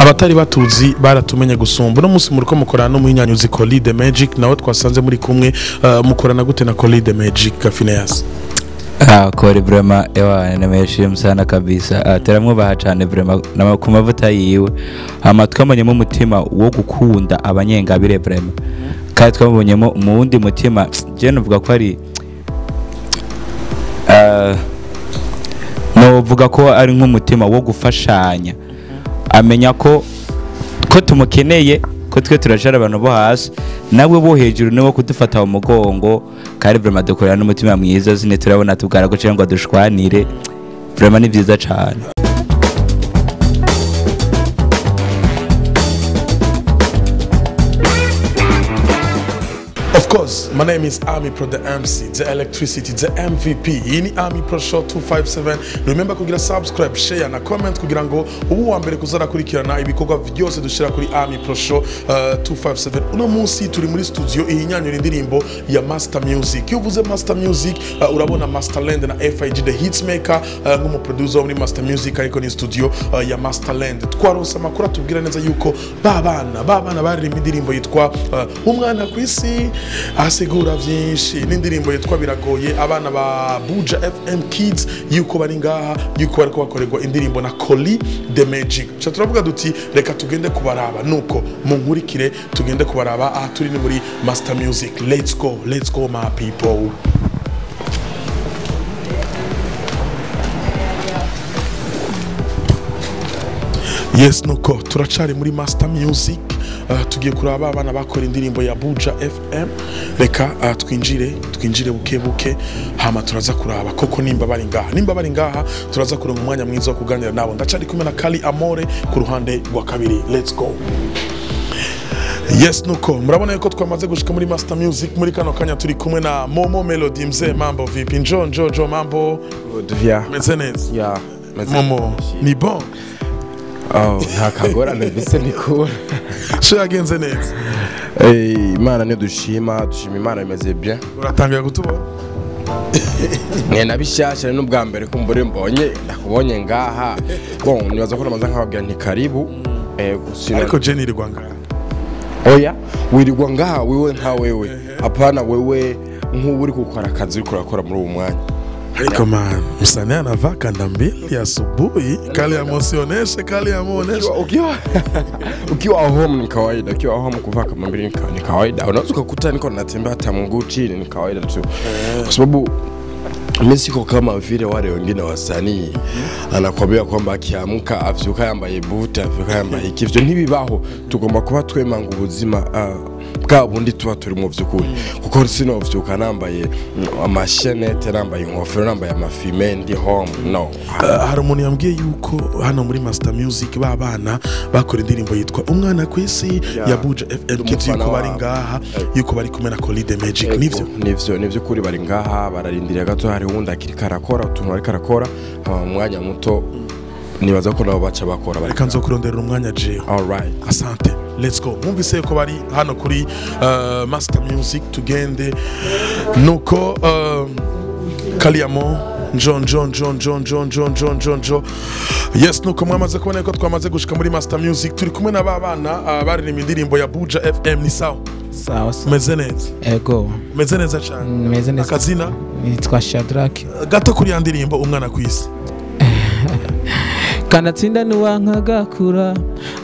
abatari batuzi baratumenye gusumba no musi muriko mukorana no muhinyanyuzi Kolly the Magic nawe twasanze muri kumwe mukorana gute na Kolly the Magic Phineas? Kolly vraiment ewa nemeshim sana kabisa teramwubaha cyane vraiment na ku mavuta yiwe twamanyemo umutima wo gukunda abanyengabire vraiment kandi twamubonyemo mu wundi mutima je novuga ko ari novuga ko ari nk'umutima wo gufashanya amenya ko tumukeneye ko twe turashara abantu bo hasi nawe bo hejuru niwo kudufata mu mugongo kandi vraiment dukorana n'umutima mwiza zine turabona tugara ko cyangwa dushwanire vraiment ni byiza cyane. Of course, my name is Amipro, the MC, the electricity, the MVP. Ini Amipro Show257. Remember kugira subscribe, share na comment kugira ngo ubu wa mbere kuzara kurikirana ibikorwa byose dushira kuri Amipro Show257. Uno munsi turi muri studio ihinyanyura indirimbo ya Master Music. Iyo uvuze Master Music urabona Masterland na FIG the Hitsmaker nk'umu producer muri Master Music ariko ni studio ya Masterland. Twaronse amakuru atubwira neza yuko babana bari indirimbo yitwa umwana kwisi asigura byinshi n'indirimbo yitwa biragoye abana ba Buja FM Kids yuko bari ngaha yuko bariko bakorerwa indirimbo na Kolly the Magic. Cha turavuga duti reka tugende kubaraba nuko munkurikire tugende kubaraba turi ni muri Master Music. Let's go my people. Yes nuko turacari muri Master Music tugiye kuraba abana bakora indirimbo ya Buja FM. Reka twinjire buke hama turaza kuraba koko nimba bari ngaha turaza kuronka umwanya mwiza wo kuganira nabo. Ndacari kumwe na Kali Amore ku ruhande rwa kabiri. Let's go. Yes nuko murabona yuko twamaze gushika muri Master Music muri kano kanya turi kumwe na Momo Melody mzee mambo vipi Njo mambo vya mezenez ya Momo ni bon. Oh, ntakagora mbese nikura. Sho yagenze neza. Imana ne dushima Imana imeze bien. Uratangiye gutubona? Nabishasha n'ubwa mbere kumbure mbonye ndakubonye ngaha. Bon, nibaza ko namaze nkababwira nti karibu. Gusina. Ariko Jenny irigwa ngaha. Oya, wirigwa ngaha wewe nka wewe. Apana wewe nk'uri gukora akazi uri kurakora muri uwo mwanya. Haiko man, msanii anavaa kanda mbili asubuhi, Kali amosioneshe, Kali amuoneshe. Ukiwa home ni kawaida, ukiwa home kuvaa kama mbili ni kawaida. Unaweza kukuta niko natembea hata mguu chini ni kawaida tu. Kwa sababu mimi siko kama vile wale wengine wasanii anakwambia kwamba akiamka avyuka yambaye buta, avyuka yambaye ikivyo ntibibaho. Tugomba kuba twemanga ubuzima bwa bundi tuba turi mu vyukuri kuko sino vyuka nambaye amashenete nambaye inkofero nambaye amafime ndi home no. Hari umuntu yambwiye yuko hano muri Master Music babana bakora indirimbo yitwa umwana kwisi ya Buja FM Kids yuko bari ngaha yuko bari kumwe na Kolly the Magic. Nivyo kuri bari ngaha bararindiriye gato hari wundi akiri karakora utuntu ari karakora umwanya muto nibaza ko nabo baca bakora bari kanzo kurondera umwanya je. All right, asante. Let's go. Mwumvise ko bari hano kuri Master Music tugende nuko Kaliamo John. Yes nuko mwamaze kubona ko twamaze gushika muri Master Music turi kumwe na babana bari ni indirimbo ya Buja FM. Ni sawa mezeneza ego mezeneza cyane mezeneza akazina nitwa Shadrack gato kuri ya ndirimbo umwana kwisi kanatsinda nuwankagakura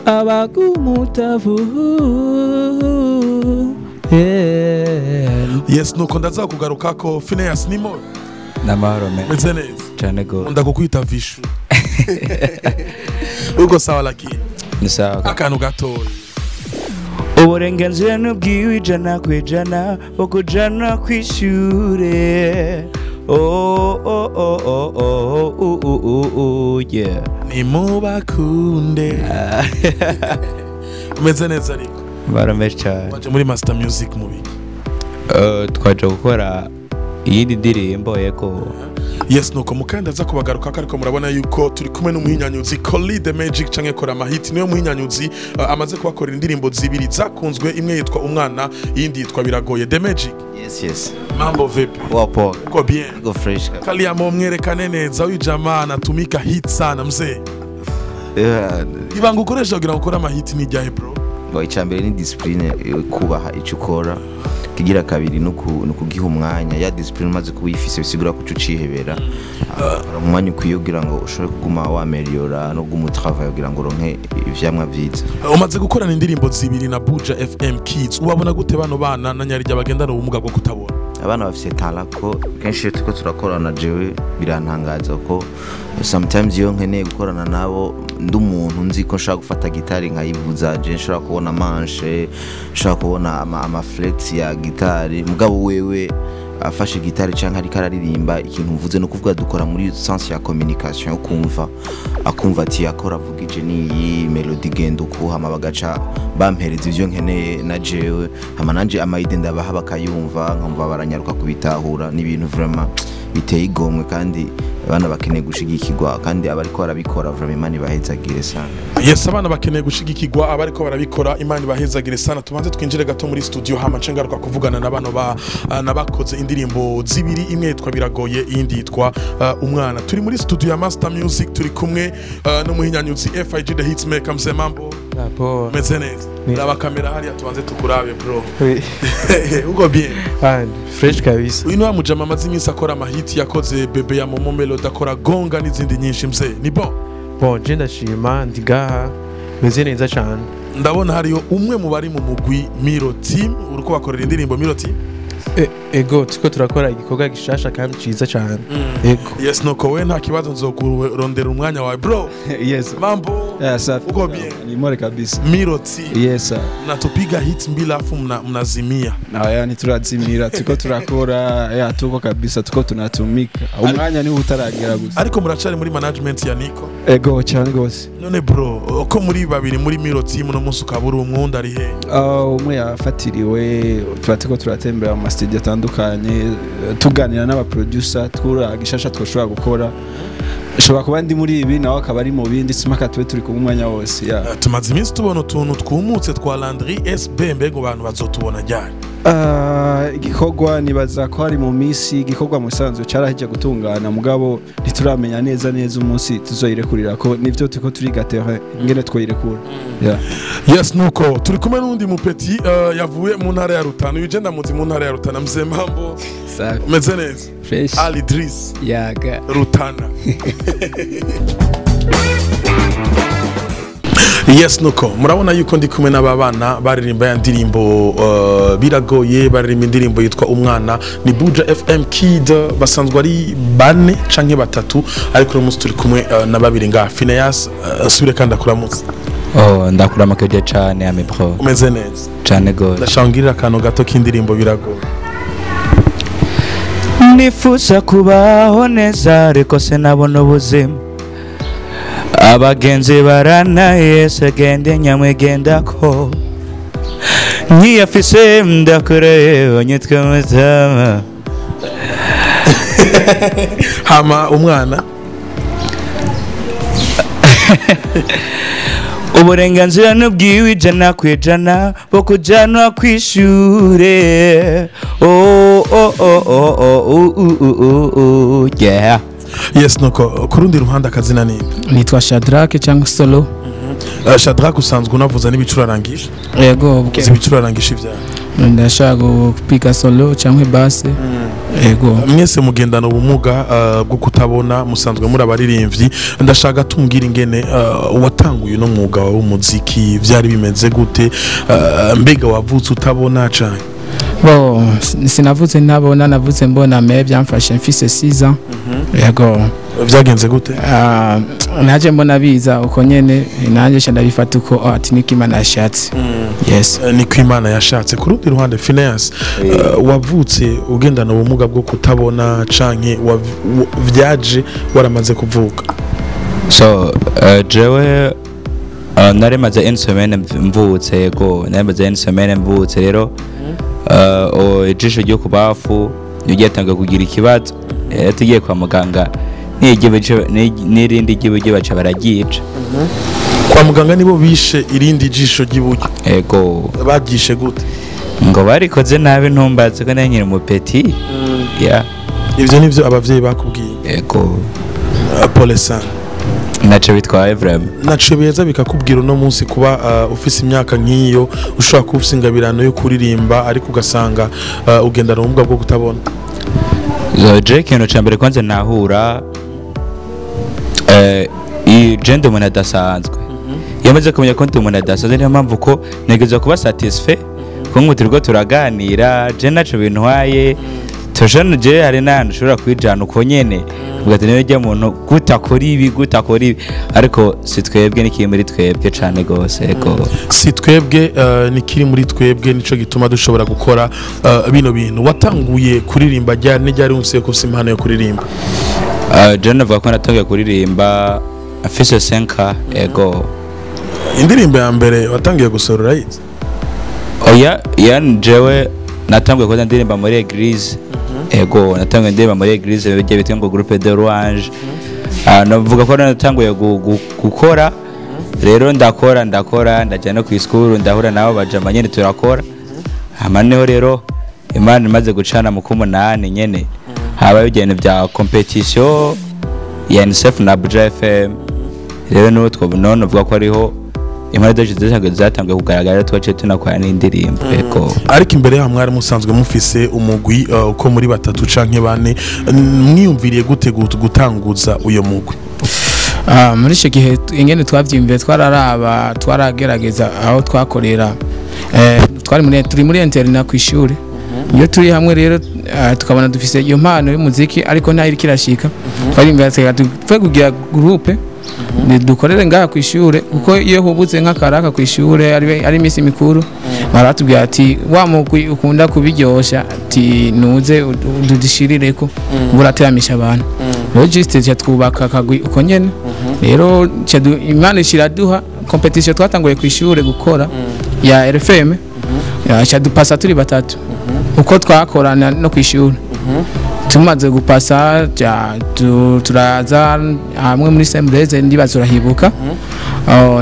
abagumutavu. Yes nuko ndaza kugaruka ko Phineas nimo namahoro mezeneza cyane go ndakukwita vishu ugo sawa lakini ni sawa akantu gato uburenganzira n'ubwiwe ijana kwijana ukujana kwishure yeah ni mubakunde umeze neza ariko baramesh cyane baje muri Master Music mubi twaje gukora iyindi ndirimbo yego. Yes nuko mukanda za kubagaruka ariko murabona yuko turi kumwe n'umuhinyanyuzi Kolly the Magic canke kora mahiti niyo muhinyanyuzi amaze kubakora indirimbo zibiri zakunzwe imwe yitwa umwana yindi yitwa biragoye the Magic. Yes mambo vipi wapo uko bien go fresh Kali amomwerekane neza uyu jamaa anatumika hit sana mzee ibanga ukoresha kugira ngo ukore amahiti ni ryahe bro? Icambere ni discipline, kubaha icyo ukora. Kigira kabiri no kugiha umwanya ya discipline umaze kubifise bisigura ko ucihebera umwanya ukwiyogira ngo ushobore kuguma wameliora no gumutravail kugira ngo ronke ivyamwa vyiza. Umaze gukorana indirimbo zibiri na Buja FM Kids, ubabona gute bano bana na nyarija bagendana ubumuga bwo kutabona? Abana bafise talent ko kenshi tuko turakorana jewe birantangaza ko sometimes iyo nkeneye gukorana nabo ndumuntu nzi ko nshaka gufata gitari nkayivuza je nshaka kubona manche nshaka kubona ama flex ya gitari mugabo wewe afashe gitari canke ari kararirimba ikintu mvuze no kuvuga dukora muri sens ya communication akumva ati akora avugije ni melody gendo kuhama bagaca bampereza ivyo nkeneye na jewe hama nanje amayide ndabaha bakayumva nkumva baranyaruka kubitahura ni ibintu vraiment biteye igomwe kandi abana bakeneye gushigikirwa kandi abariko barabikora vraiment Imana ibahezagire sana. Yes, abana bakeneye gushigikirwa abariko barabikora Imana ibahezagire sana. Tubanze twinjire gato muri studio hama cengaruka kuvugana nabano nabakoze indirimbo zibiri, imwe yitwa Biragoye iyindi yitwa Umwana. Turi muri studio ya Master Music, turi kumwe n'umuhinyanyuzi FIG the Hitmaker. Mse mambo Rapport. meze neza? Raba kamera hariya tubanze tukurabe bro. Ugo bien fresh kabisa. Uyu ni wa mujama amaze iminsi akora amahiti, yakoze Bebe ya Momo Melody, akora Gonga n'izindi nyinshi. Mse ni bon? Je ndashima ndigaha meze neza cyane. Ndabona hariyo umwe mu bari mu mugwi Miro Team, uriko bakorera indirimbo Miro Team. Ego tuko turakora igikorwa gishasha kandi ciza cyane. Ego. Yes, nuko we nta kibazo nzokurondera umwanya wawe bro. Yes. Mambo. Safi. Uko bien? Ni more kabisa. Miro Team. Yes sir. Natupiga hits mbili afu mnazimia. Yani turazimira tuko turakora tuko kabisa tuko tunatumika. Umwanya ni utaragera gusa. Ariko muracari muri management ya Niko. Ego cyane gose. None bro, uko muri babiri muri Miro Team no musi ukabura umwunda ari he? Umwe yafatiriwe turatiko turatembera mu studio atandukanye tuganira n'aba producer twura gishasha twoshobora gukora. Shobora kuba ndi muri ibi nawe akaba ari mu bindi simaka twe turi ku mwanya wose ya. Tumaze iminsi tubona utuntu twumutse twa Landry SB, mbego abantu bazotubona ryari? Igikorwa nibaza ko ari mu misi igikorwa musanzwe carahije gutungana mugabo ntituramenya neza umunsi tuzoyirekurira ko nivyo tuko turi gatere ngene twoyirekura. Yes, nuko turi kumwe n'undi mupeti yavuye mu ntara ya Rutana. Uyu jenda muzi mu ntara ya Rutana. Mze mambo meze neza? Fresh. Ali Idris yaga Rutana. Yes, nuko murabona yuko ndi kumwe n'ababana baririmba ya ndirimbo Biragoye, baririmba indirimbo yitwa Umwana. Ni Buja FM Kid, basanzwe ari bane canke batatu, ariko uyu munsi turi kumwe na babiri nga Phineas. Subire kandi akuramutse. Ndakuramukeje cyane Amipro. Umeze neza? Cyane gose. Ndashangirira akantu gato k'indirimbo Biragoye. Nifuza kubaho neza ariko sinabona ubuzima, abagenzi baranaye gende nyamwegenda ko Ufise ndakore onyitwe mutama hama umwana uburenganzira n'ubwiwe ijana kwijana bwo kujana kwishure. Yeah. Yes, nuko kurundi ruhande akazina ni Nitwa Shadrake cyangwa Solo. Shadrake usanzwe unavuza n'ibicurarangisha? Yego. Ibicurarangisha ivya ndashaka gupiga solo cyangwa bass. Yego. Mwese mugendana ubumuga bwo kutabona, musanzwe muri abaririmbyi. Ndashaka tumbwira ingene watanguye no mwuga w'umuziki, vyari bimeze gute? Mbega wavutse utabona cyane? Bo sinavuze ntabona, navuze mbona me byamfashe mfise 6 ans. Yego. Vyagenze gute? Naje mbona biza uko nyene nanje sha ndabifata uko ati niko Imana yashatse. Yes. Niko Imana yashatse. Kurundi ruhande Phineas, wavutse ugendana ubumuga bwo kutabona canke vyaje waramaze kuvuka? So jewe naremaze insomene mvutse. Yego, naremaze insomene mvutse rero ijisho ryo kubafu ryatanga kugira ikibazo, tugiye kwa muganga n'irindi ry'iburyo baca baragica. Kwa muganga nibo bishe irindi jisho ry'iburyo? Ego. Bagishe gute? Ngo barikoze nabi ntumbaze ko nanyira umupeti. Ivyo nivyo abavyeyi bakubwiye? Ego. Pole sana. naco bitwaye vraiment naco beza bikakubwira uno munsi kuba ufise imyaka nk'iyo ushobora kuba ufise ingabirano yo kuririmba ariko ugasanga ugendana ubumuga bwo kutabona. je kintu ca mbere kwanze ntahura i gender umuntu adasanzwe yamaze kumenya ko ndi umuntu adasanzwe niyo mpamvu ko negeza kuba satisfait ko nk'utirwo turaganira je naco bintwaye toshano je hari n'ahantu ushobora kwijana uko nyene ugati niyo rya muntu gutakora ibi ariko si twebwe nikiri muri twebwe cane gose ego si twebwe nikiri muri twebwe nico gituma dushobora gukora bino bintu. Watanguye kuririmba ryari unsiye ko ufise impano yo kuririmba? je navuga ko natangiye kuririmba afise 5 ego. Indirimbo ya mbere watangiye gusorora yize? Oya jewe natangiye koza ndirimba muri eglise ego natangiye ndirimba muri eglise bijye bitwa ngo groupe de louange. Navuga ko natangiye gukora rero ndakora ndajya no ku school ndahura nabo bajama nyene turakora amaneho rero Imana imaze gucana mu kumunani nyene habaye ibintu bya competition ya NSF na Bdi FM rero no twabona navuga ko ariho imana daje zatangiye kugaragara twace tunakora n'indirimbo eko. Ariko imbere ya mwari musanzwe mufise umugwi uko muri batatu canke bane mwiyumviriye gute gutanguza uyo mugwi? Muri icyo gihe ingene twavyimbiye twaragerageza aho twakorera turi muri interna ku ishuri iyo turi hamwe rero tukabona dufise iyo mpano y'umuziki ariko nta iri kirashika twarimbira twe kugira groupe dukorere ngaha ku ishure kuko iyo hubutse nk'akaraka ku ishure ari imisi mikuru baratubwira ati wa mugwi ukunda kubiryosha ati nuze dudishirireko burateramisha abantu rero juste twubaka akagwi uko nyene rero Imana ishiraduha competition twatanguye ku ishure gukora ya RFM dupasa turi batatu uko twakorana no ku ishure tumaze gupasa turaza hamwe muri sembreze ndibaza urahibuka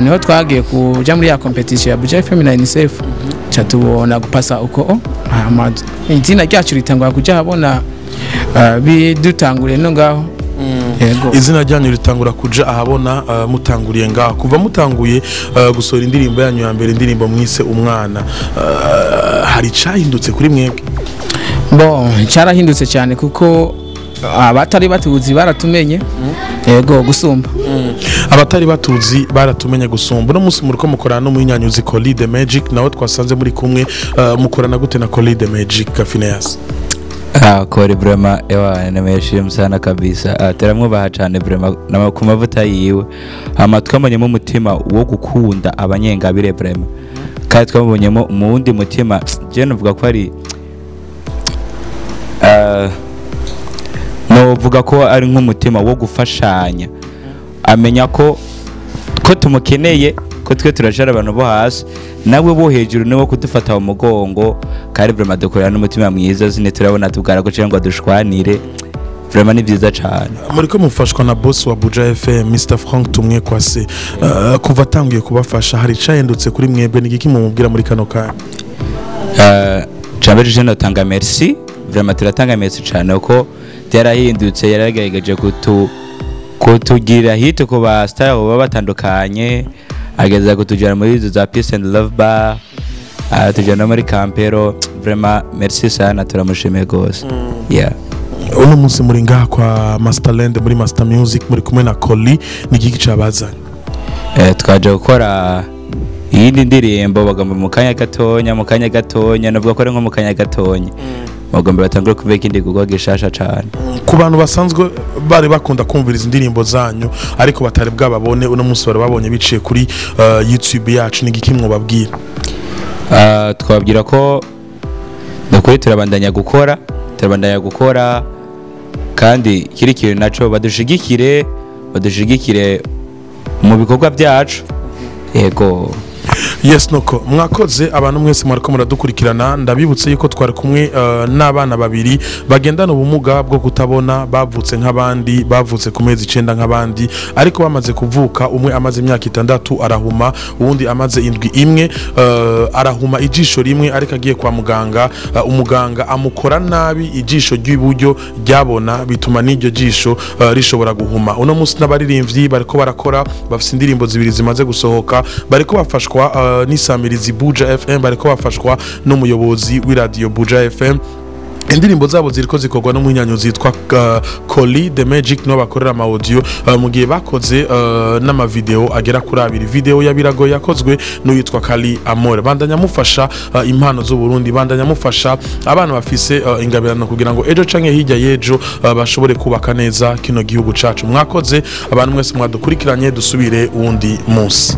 niho twagiye kuja muri ya competition ya Bdi FM na UNICEF tubona gupasa uko izina ryacu ritangwa kuja habona bidutanguriye no ngaho yego. Izina ryanyu ritangura kuja ahabona mutanguriye ngaho kuva mutanguye gusora indirimbo yanyu ya mbere indirimbo mwise umwana hari cahindutse kuri mwebwe? Cyarahindutse cyane kuko abatari batuzi baratumenye yego gusumba. Abatari batuzi baratumenye gusumba. No musi muriko mukorana no munyanyuzi Kolly the Magic nawe twasanze muri kumwe mukorana gute na Kolly the Magic Kafineas? Kolly vraiment ewa nemeshimye sana kabisa teramwubaha cyane vraiment na ku mavuta yiwe twamanyemo umutima wo gukunda abanyengabire vraiment kandi twamubonyemo mu wundi mutima je navuga ko ari novuga ko ari nk'umutima wo gufashanya amenya ko tumukeneye ko twe turajara abantu bo hasi nawe bo hejuru niwo kudufata mu mugongo kandi vraiment dukorera n'umutima mwiza zine turabona tugara ko cyangwa dushwanire vraiment ni byiza cyane. Muriko mufashwa na boss wa Bdi FM Mr Frank tumwe kwase kuva tangiye kubafasha hari cahindutse kuri mwebwe n'igiki mumubwira muri kano kanya? Chambeje je natanga merci vraiment turatanga merci cyane uko yarahindutse yaragerageje kutugira hit ko ba star baba batandukanye ageza kutujana muri za Peace and Love bar tujana muri Campero vraiment merci sana turamushimiye gose. Yeah. Uno munsi muri ngaha kwa Masterland muri Master Music muri kumwe na Kolly n'igiki cabazanye? Twaje gukora iyindi ndirimbo bagamba mu kanya gatonya navuga ko ari nko mu kanya gatonya bagomba batangura kuveka indi gugwa gishasha cyane ku bantu basanzwe bari bakunda kumviriza indirimbo zanyu ariko batari bwababone uno munsi bari babonye biciye kuri YouTube yacu n'igiki mwobabwira? Twabwira ko dukuri turabandanya gukora kandi kiri kintu naco badushigikire mu bikorwa byacu yego. Yes nuko mwakoze abantu mwese mwariko muradukurikirana ndabibutse yuko twari kumwe n'abana babiri bagendana ubumuga bwo kutabona bavutse nk'abandi bavutse ku mezi 9 nk'abandi ariko bamaze kuvuka umwe amaze imyaka 6 arahuma uwundi amaze indwi imwe arahuma ijisho rimwe ariko agiye kwa muganga umuganga amukora nabi ijisho ry'iburyo ryabona bituma n'iryo jisho rishobora guhuma uno munsi n'abaririmbyi bariko barakora bafise indirimbo zibiri zimaze gusohoka bariko bafashwa n'isamirizi Buja FM bariko bafashwa n'umuyobozi w'iradio Buja FM indirimbo zabo ziriko zikorwa n'umuhinyanyo zitwa kolly the magic no bakorera ama audio mu gihe bakoze n'ama video agera kuri 2 video ya birago yakozwe n'uyitwa Kali Amore bandanya mufasha impano z'u Burundi bandanya mufasha abana bafise ingabirano kugira ngo ejo canke hirya yejo bashobore kubaka neza kino gihugu cacu mwakoze abantu mwese mwadukurikiranye dusubire uwundi munsi